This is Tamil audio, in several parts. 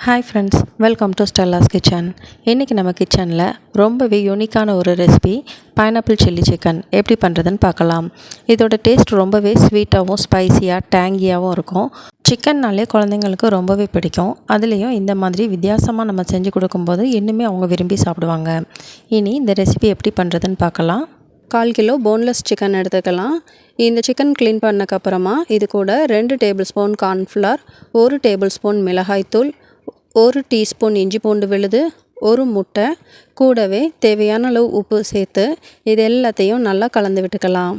Hi friends, welcome to Stella's kitchen. இன்றைக்கி நம்ம கிச்சனில் ரொம்பவே யூனிக்கான ஒரு ரெசிபி பைனாப்பிள் சில்லி சிக்கன் எப்படி பண்ணுறதுன்னு பார்க்கலாம். இதோட டேஸ்ட் ரொம்பவே ஸ்வீட்டாகவும் ஸ்பைசியாக டேங்கியாகவும் இருக்கும். சிக்கன்னாலே குழந்தைங்களுக்கு ரொம்பவே பிடிக்கும். அதுலேயும் இந்த மாதிரி வித்தியாசமாக நம்ம செஞ்சு கொடுக்கும்போது இன்னுமே அவங்க விரும்பி சாப்பிடுவாங்க. இனி இந்த ரெசிபி எப்படி பண்ணுறதுன்னு பார்க்கலாம். 1/4 கிலோ போன்லெஸ் சிக்கன் எடுத்துக்கலாம். இந்த சிக்கன் க்ளீன் பண்ணக்கப்புறமா இது கூட 2 table spoon cornflour, 1 table spoon மிளகாய்த்தூள், 1 டீஸ்பூன் இஞ்சி பூண்டு விழுது, 1 முட்டை, கூடவே தேவையான அளவு உப்பு சேர்த்து இது எல்லாத்தையும் நல்லா கலந்து விட்டுக்கலாம்.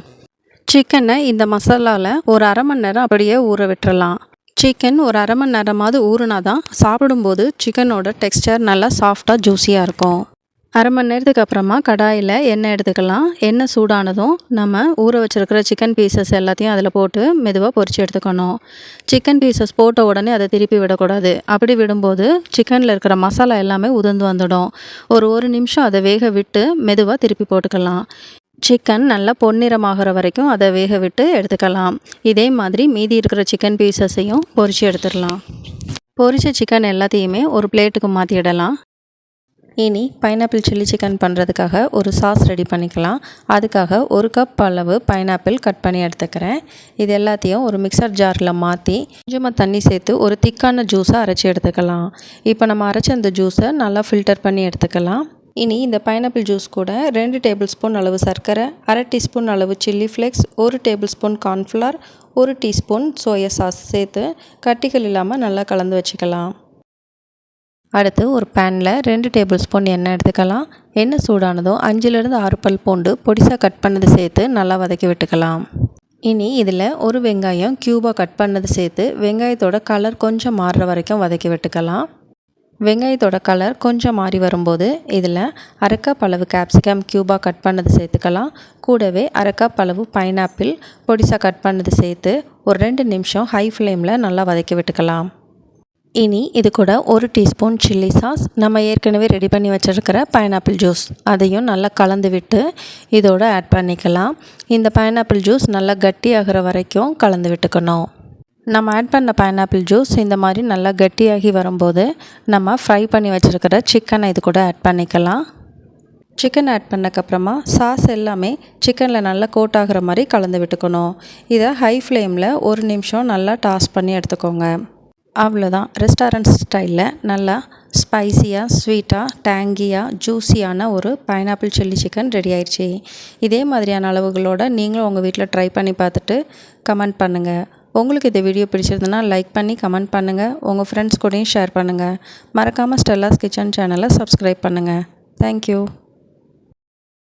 சிக்கனை இந்த மசாலாவில் ஒரு அரை மணி நேரம் அப்படியே ஊற விட்டுறலாம். சிக்கன் ஒரு அரை மணி நேரமாவது ஊறினா தான் சாப்பிடும்போது சிக்கனோட டெக்ஸ்டர் நல்லா சாஃப்டாக ஜூஸியாக இருக்கும். அரை மணி நேரத்துக்கு அப்புறமா கடாயில் எண்ணெய் எடுத்துக்கலாம். எண்ணெய் சூடானதும் நம்ம ஊற வச்சுருக்கிற சிக்கன் பீசஸ் எல்லாத்தையும் அதில் போட்டு மெதுவாக பொரித்து எடுத்துக்கணும். சிக்கன் பீசஸ் போட்ட உடனே அதை திருப்பி விடக்கூடாது. அப்படி விடும்போது சிக்கனில் இருக்கிற மசாலா எல்லாமே உதிர்ந்து வந்துடும். ஒரு நிமிஷம் அதை வேக விட்டு மெதுவாக திருப்பி போட்டுக்கலாம். சிக்கன் நல்லா பொன்னிறமாகிற வரைக்கும் அதை வேக விட்டு எடுத்துக்கலாம். இதே மாதிரி மீதி இருக்கிற சிக்கன் பீசஸையும் பொரித்து எடுத்துடலாம். பொரித்த சிக்கன் எல்லாத்தையுமே ஒரு பிளேட்டுக்கு மாற்றிடலாம். இனி பைனாப்பிள் சில்லி சிக்கன் பண்ணுறதுக்காக ஒரு சாஸ் ரெடி பண்ணிக்கலாம். அதுக்காக 1 கப் அளவு பைனாப்பிள் கட் பண்ணி எடுத்துக்கிறேன். இது எல்லாத்தையும் ஒரு மிக்சர் ஜாரில் மாற்றி கொஞ்சமாக தண்ணி சேர்த்து ஒரு திக்கான ஜூஸை அரைச்சி எடுத்துக்கலாம். இப்போ நம்ம அரைச்ச அந்த ஜூஸை நல்லா ஃபில்டர் பண்ணி எடுத்துக்கலாம். இனி இந்த பைனாப்பிள் ஜூஸ் கூட 2 டேபிள் ஸ்பூன் அளவு சர்க்கரை, அரை டீஸ்பூன் அளவு chilli flakes, 1 table spoon cornflour, 1 teaspoon soya sauce சேர்த்து கட்டிகள் இல்லாமல் நல்லா கலந்து வச்சுக்கலாம். அடுத்து ஒரு பேனில் 2 டேபிள் ஸ்பூன் எண்ணெய் எடுத்துக்கலாம். எண்ணெய் சூடானதும் 5லேருந்து 6 பல் பூண்டு பொடிசாக கட் பண்ணது சேர்த்து நல்லா வதக்கி விட்டுக்கலாம். இனி இதில் ஒரு வெங்காயம் க்யூபாக கட் பண்ணது சேர்த்து வெங்காயத்தோட கலர் கொஞ்சம் மாறுற வரைக்கும் வதக்கி விட்டுக்கலாம். வெங்காயத்தோட கலர் கொஞ்சம் மாறி வரும்போது இதில் அரை கப் அளவு கேப்சிகம் க்யூபாக கட் பண்ணது சேர்த்துக்கலாம். கூடவே அரை கப் அளவு பைனாப்பிள் பொடிசாக கட் பண்ணது சேர்த்து ஒரு 2 நிமிஷம் ஹை ஃப்ளேமில் நல்லா வதக்கி விட்டுக்கலாம். இனி இது கூட 1 டீஸ்பூன் சில்லி சாஸ், நம்ம ஏற்கனவே ரெடி பண்ணி வச்சுருக்கிற பைனாப்பிள் ஜூஸ் அதையும் நல்லா கலந்து விட்டு இதோட ஆட் பண்ணிக்கலாம். இந்த பைனாப்பிள் ஜூஸ் நல்லா கட்டியாகிற வரைக்கும் கலந்து விட்டுக்கணும். நம்ம ஆட் பண்ண பைனாப்பிள் ஜூஸ் இந்த மாதிரி நல்லா கட்டியாகி வரும்போது நம்ம ஃப்ரை பண்ணி வச்சுருக்கிற சிக்கனை இது கூட ஆட் பண்ணிக்கலாம். சிக்கன் ஆட் பண்ணக்கப்புறமா சாஸ் எல்லாமே சிக்கனில் நல்லா கோட் ஆகிற மாதிரி கலந்து விட்டுக்கணும். இதை ஹை ஃப்ளேமில் 1 நிமிஷம் நல்லா டாஸ் பண்ணி எடுத்துக்கோங்க. அவ்வளோதான், ரெஸ்டாரண்ட் ஸ்டைலில் நல்லா ஸ்பைசியாக ஸ்வீட்டாக டேங்கியாக ஜூஸியான ஒரு பைனாப்பிள் சில்லி சிக்கன் ரெடி ஆயிடுச்சு. இதே மாதிரியான அளவுகளோடு நீங்களும் உங்கள் வீட்டில் ட்ரை பண்ணி பார்த்துட்டு கமெண்ட் பண்ணுங்கள். உங்களுக்கு இந்த வீடியோ பிடிச்சிருந்ததுன்னா லைக் பண்ணி கமெண்ட் பண்ணுங்கள். உங்கள் ஃப்ரெண்ட்ஸ் கூடயும் ஷேர் பண்ணுங்கள். மறக்காமல் ஸ்டெல்லாஸ் கிச்சன் சேனலை சப்ஸ்கிரைப் பண்ணுங்கள். தேங்க்யூ.